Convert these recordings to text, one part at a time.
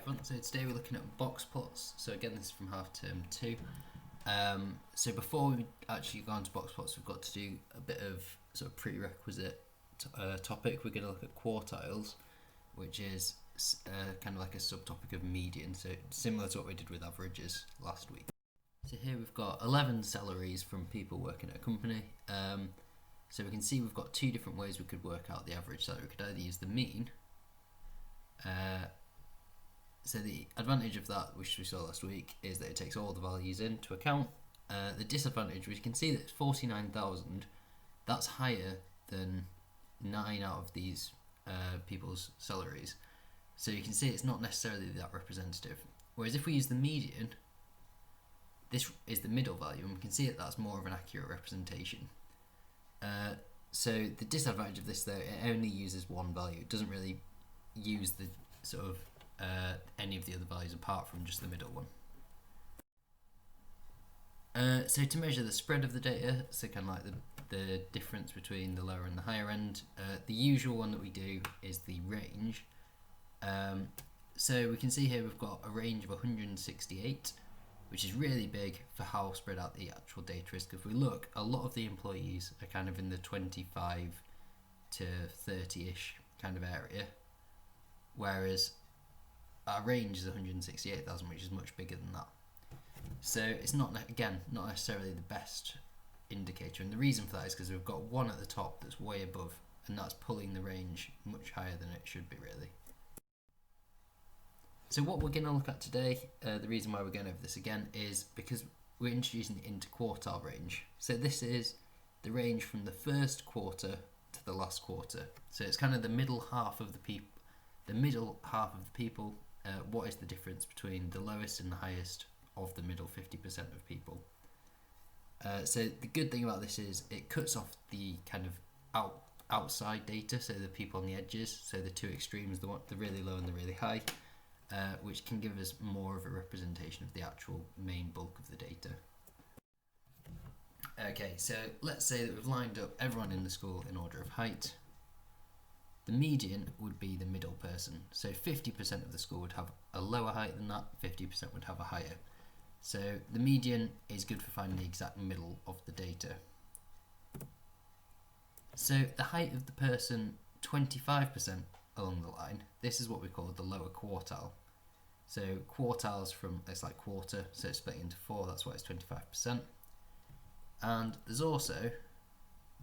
everyone, so today we're looking at box plots. So again, this is from half term 2. So before we actually go on to box plots, we've got to do a bit of sort of prerequisite topic. We're going to look at quartiles, which is kind of like a subtopic of median, so similar to what we did with averages last week. So here we've got 11 salaries from people working at a company. So we can see we've got two different ways we could work out the average salary. We could either use the mean. So the advantage of that, which we saw last week, is that it takes all the values into account. The disadvantage, we can see that it's 49,000. That's higher than 9 out of these people's salaries. So you can see it's not necessarily that representative. Whereas if we use the median, this is the middle value, and we can see that that's more of an accurate representation. So the disadvantage of this, though, it only uses one value. It doesn't really use the sort of any of the other values apart from just the middle one. So to measure the spread of the data, so kind of like the difference between the lower and the higher end, the usual one that we do is the range. So we can see here we've got a range of 168, which is really big for how spread out the actual data is. Because if we look, a lot of the employees are kind of in the 25 to 30-ish kind of area, whereas our range is 168,000, which is much bigger than that. So it's not necessarily the best indicator, and the reason for that is because we've got one at the top that's way above, and that's pulling the range much higher than it should be, really. So what we're going to look at today, the reason why we're going over this again, is because we're introducing the interquartile range. So this is the range from the first quarter to the last quarter. So it's kind of the middle half of the people. What is the difference between the lowest and the highest of the middle 50% of people? So the good thing about this is it cuts off the kind of outside data, so the people on the edges, so the two extremes, the really low and the really high, which can give us more of a representation of the actual main bulk of the data. Okay, so let's say that we've lined up everyone in the school in order of height. The median would be the middle person. So 50% of the school would have a lower height than that, 50% would have a higher. So the median is good for finding the exact middle of the data. So the height of the person 25% along the line, this is what we call the lower quartile. So quartiles from, it's like quarter, so it's split into 4, that's why it's 25%. And there's also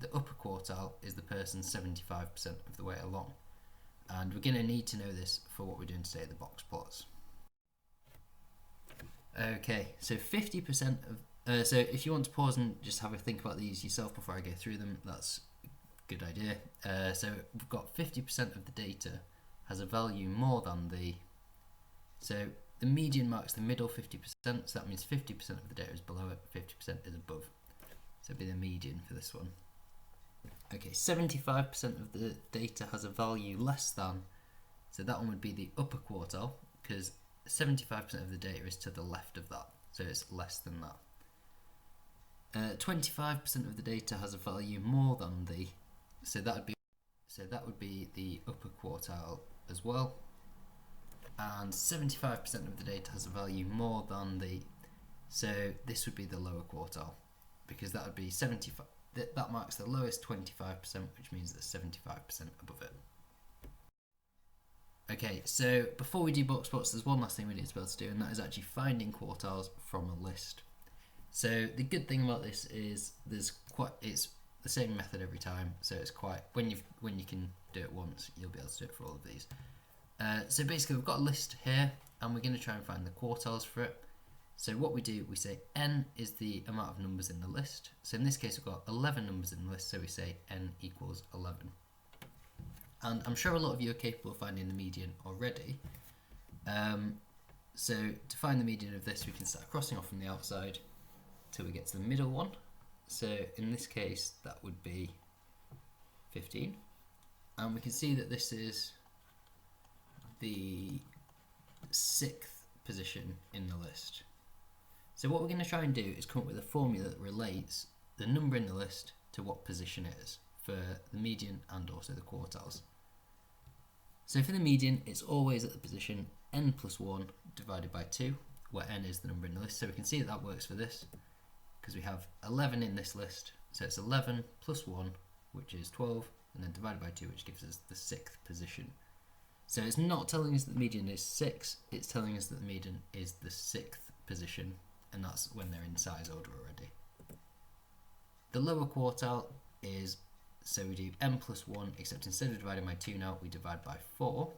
the upper quartile is the person 75% of the way along. And we're going to need to know this for what we're doing today, the box plots. Okay, so 50% of, so if you want to pause and just have a think about these yourself before I go through them, that's a good idea. So we've got 50% of the data has a value more than so the median marks the middle 50%, so that means 50% of the data is below it, 50% is above. So it'd be the median for this one. Okay, 75% of the data has a value less than, so that one would be the upper quartile, because 75% of the data is to the left of that, so it's less than that. 25% of the data has a value more than so that would be the upper quartile as well. And 75% of the data has a value more than so this would be the lower quartile, because that would be 75. That marks the lowest 25%, which means that 75% above it. Okay, so before we do box plots, there's one last thing we need to be able to do, and that is actually finding quartiles from a list. So the good thing about this is it's the same method every time, so it's quite, when you can do it once, you'll be able to do it for all of these. So basically we've got a list here, and we're going to try and find the quartiles for it. So what we do, we say n is the amount of numbers in the list. So in this case we've got 11 numbers in the list, so we say n equals 11. And I'm sure a lot of you are capable of finding the median already. So to find the median of this, we can start crossing off from the outside till we get to the middle one. So in this case that would be 15. And we can see that this is the 6th position in the list. So what we're going to try and do is come up with a formula that relates the number in the list to what position it is for the median and also the quartiles. So for the median, it's always at the position n plus 1 divided by 2, where n is the number in the list. So we can see that that works for this, because we have 11 in this list. So it's 11 plus 1, which is 12, and then divided by 2, which gives us the 6th position. So it's not telling us that the median is 6, it's telling us that the median is the 6th position, and that's when they're in size order already. The lower quartile is, so we do n plus 1, except instead of dividing by 2 now, we divide by 4.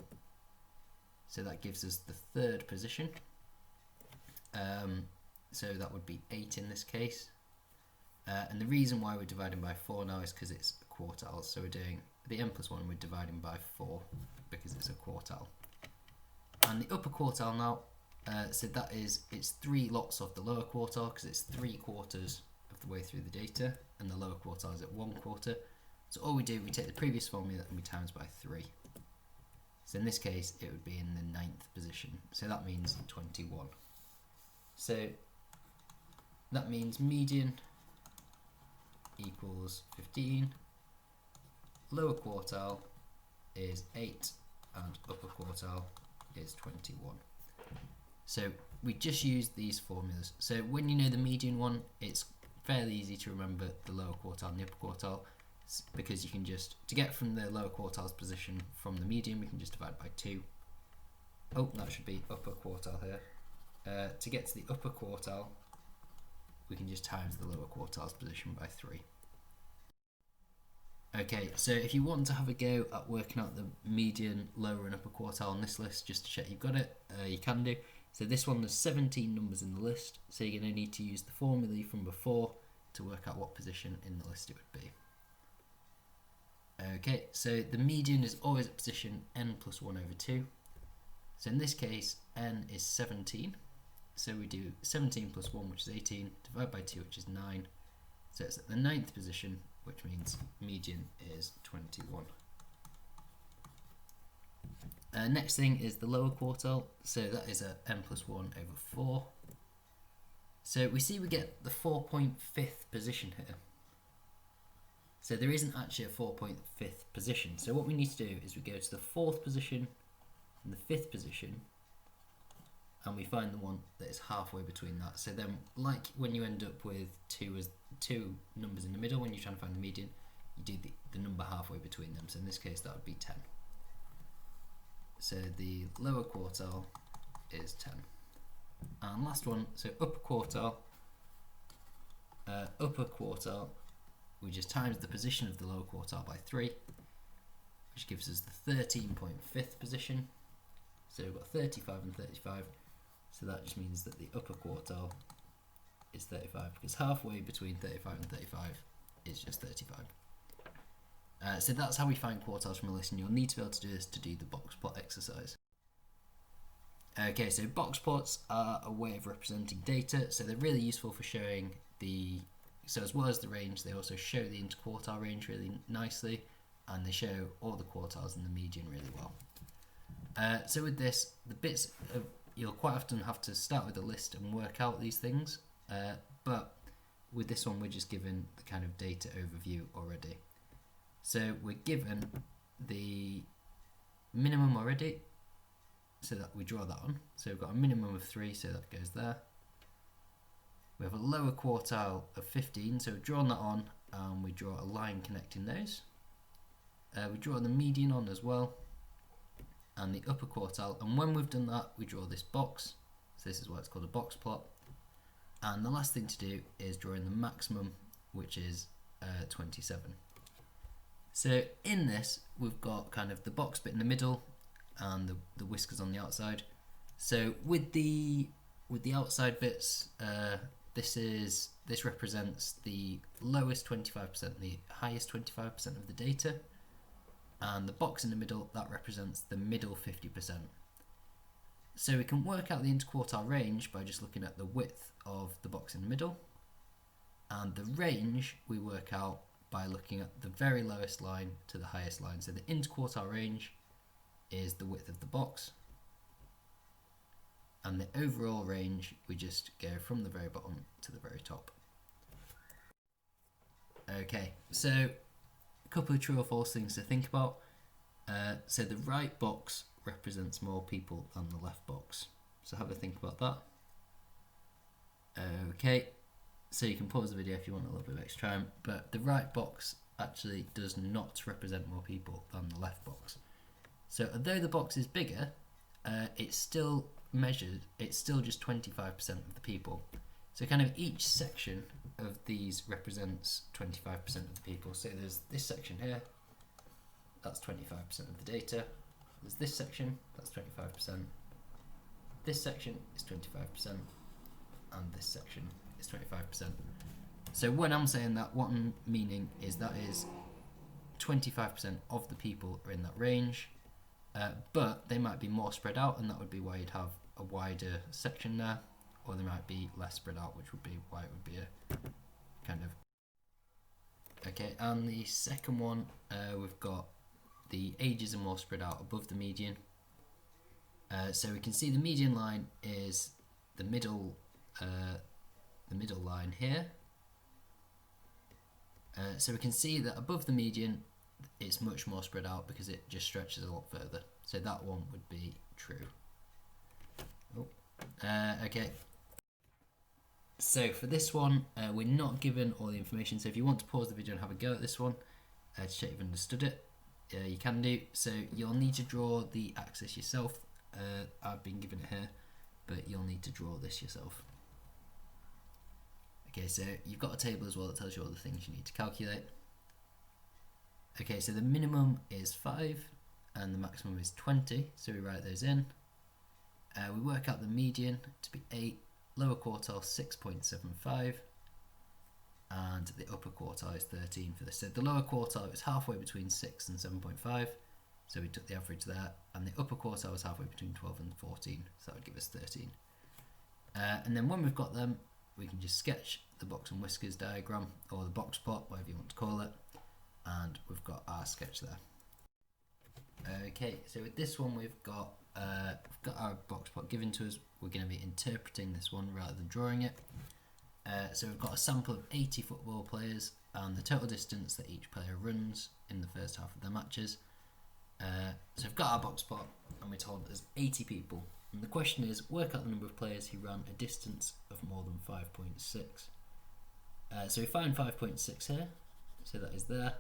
So that gives us the 3rd position. So that would be 8 in this case. And the reason why we're dividing by 4 now is because it's a quartile. So we're doing the n plus 1, we're dividing by 4 because it's a quartile. And the upper quartile now, so that is, it's 3 lots of the lower quartile because it's 3/4 of the way through the data, and the lower quartile is at 1/4. So all we do, we take the previous formula and we times by 3. So in this case, it would be in the 9th position. So that means 21. So that means median equals 15, lower quartile is 8, and upper quartile is 21. So we just used these formulas. So when you know the median one, it's fairly easy to remember the lower quartile and the upper quartile, because you can just, to get from the lower quartile's position from the median, we can just divide by 2. Oh, that should be upper quartile here. To get to the upper quartile, we can just times the lower quartile's position by 3. Okay, so if you want to have a go at working out the median, lower and upper quartile on this list, just to check you've got it, you can do. So this one, there's 17 numbers in the list, so you're going to need to use the formula from before to work out what position in the list it would be. Okay, so the median is always at position n plus 1 over 2. So in this case, n is 17. So we do 17 plus 1, which is 18, divided by 2, which is 9. So it's at the 9th position, which means median is 21. Next thing is the lower quartile. So that is at n plus 1 over 4. So we see we get the 4.5th position here. So there isn't actually a 4.5th position. So what we need to do is we go to the 4th position and the 5th position, and we find the one that is halfway between that. So then, like when you end up with two numbers in the middle, when you're trying to find the median, you do the number halfway between them. So in this case, that would be 10. So the lower quartile is 10. And last one, so upper quartile, we just times the position of the lower quartile by 3, which gives us the 13.5th position. So we've got 35 and 35, so that just means that the upper quartile is 35, because halfway between 35 and 35 is just 35. So that's how we find quartiles from a list, and you'll need to be able to do this to do the box plot exercise. Okay, so box plots are a way of representing data, so they're really useful for showing so as well as the range, they also show the interquartile range really nicely, and they show all the quartiles and the median really well. So with this, the bits you'll quite often have to start with a list and work out these things, but with this one we're just given the kind of data overview already. So we're given the minimum already, so that we draw that on. So we've got a minimum of 3, so that goes there. We have a lower quartile of 15, so we've drawn that on, and we draw a line connecting those. We draw the median on as well, and the upper quartile, and when we've done that, we draw this box. So this is why it's called a box plot. And the last thing to do is draw in the maximum, which is 27. So in this, we've got kind of the box bit in the middle and the whiskers on the outside. So with the outside bits, this represents the lowest 25%, the highest 25% of the data, and the box in the middle, that represents the middle 50%. So we can work out the interquartile range by just looking at the width of the box in the middle, and the range we work out by looking at the very lowest line to the highest line. So the interquartile range is the width of the box, and the overall range, we just go from the very bottom to the very top. Okay, so a couple of true or false things to think about. So the right box represents more people than the left box? So have a think about that. Okay, so you can pause the video if you want a little bit of extra time, but the right box actually does not represent more people than the left box. So although the box is bigger, it's still measured, it's still just 25% of the people. So kind of each section of these represents 25% of the people. So there's this section here, that's 25% of the data. There's this section, that's 25%. This section is 25%, and this section is 25%. So when I'm saying that, what I'm meaning is that is 25% of the people are in that range, but they might be more spread out, and that would be why you'd have a wider section there, or they might be less spread out, which would be why it would be a kind of... Okay, and the second one, we've got the ages are more spread out above the median. So we can see the median line is the middle line here. So we can see that above the median it's much more spread out because it just stretches a lot further. So that one would be true. Oh. Okay. So for this one, we're not given all the information. So if you want to pause the video and have a go at this one to check you've understood it, you can do. So you'll need to draw the axis yourself. I've been given it here, but you'll need to draw this yourself. Okay, so you've got a table as well that tells you all the things you need to calculate. Okay, so the minimum is 5 and the maximum is 20, so we write those in. We work out the median to be 8, lower quartile 6.75, and the upper quartile is 13 for this. So the lower quartile is halfway between 6 and 7.5, so we took the average there, and the upper quartile was halfway between 12 and 14, so that would give us 13. And then when we've got them, we can just sketch the box and whiskers diagram, or the box plot, whatever you want to call it, and we've got our sketch there. Okay, so with this one we've got our box plot given to us. We're going to be interpreting this one rather than drawing it. So we've got a sample of 80 football players and the total distance that each player runs in the first half of their matches. So we've got our box plot and we're told there's 80 people. And the question is, work out the number of players who ran a distance of more than 5.6. So we find 5.6 here, so that is there.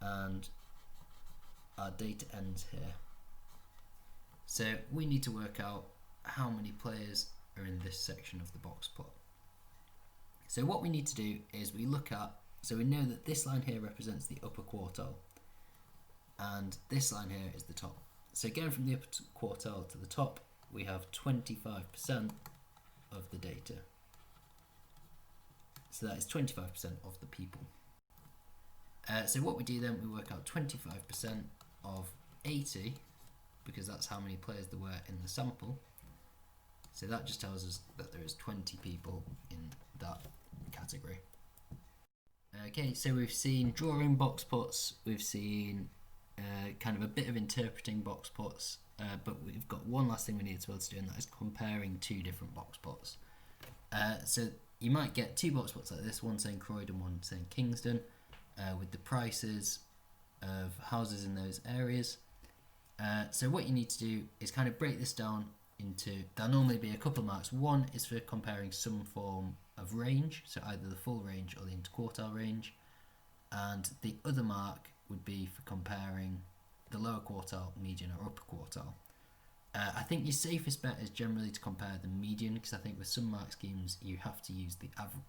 And our data ends here. So we need to work out how many players are in this section of the box plot. So what we need to do is we look at, so we know that this line here represents the upper quartile and this line here is the top. So going from the upper quartile to the top, we have 25% of the data. So that is 25% of the people. So what we do then, we work out 25% of 80, because that's how many players there were in the sample. So that just tells us that there is 20 people in that category. Okay, so we've seen drawing box plots, we've seen kind of a bit of interpreting box plots, but we've got one last thing we need to be able to do, and that is comparing two different box plots. So you might get two box plots like this, one saying Croydon, one saying Kingston, with the prices of houses in those areas. So what you need to do is kind of break this down into, there'll normally be a couple of marks. One is for comparing some form of range, so either the full range or the interquartile range, and the other mark would be for comparing the lower quartile, median or upper quartile. I think your safest bet is generally to compare the median, because I think with some mark schemes you have to use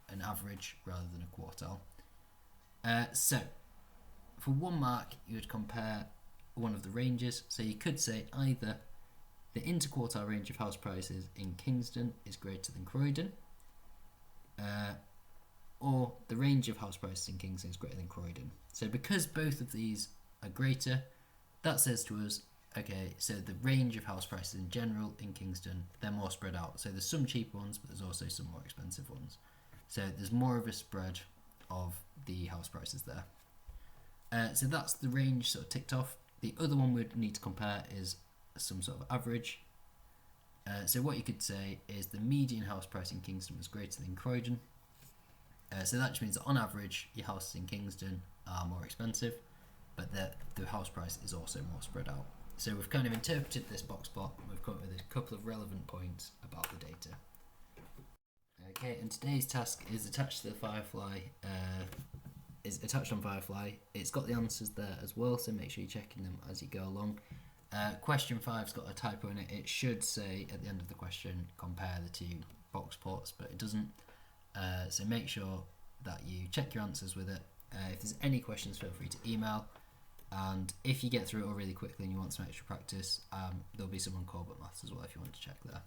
an average rather than a quartile. So for one mark you would compare one of the ranges, so you could say either the interquartile range of house prices in Kingston is greater than Croydon, or the range of house prices in Kingston is greater than Croydon. So because both of these are greater, that says to us, okay, so the range of house prices in general in Kingston, they're more spread out. So there's some cheap ones, but there's also some more expensive ones. So there's more of a spread of the house prices there. So that's the range sort of ticked off. The other one we'd need to compare is some sort of average. So what you could say is the median house price in Kingston was greater than Croydon. So that just means that on average your houses in Kingston are more expensive, but the house price is also more spread out. So we've kind of interpreted this box plot, and we've come up with a couple of relevant points about the data. Okay, and today's task is attached to the Firefly. Is attached on Firefly. It's got the answers there as well, so make sure you're checking them as you go along. Question 5's got a typo in it. It should say at the end of the question, compare the two box plots, but it doesn't. So make sure that you check your answers with it. If there's any questions, feel free to email. And if you get through it all really quickly and you want some extra practice, there'll be some on Core Book Maths as well if you want to check there.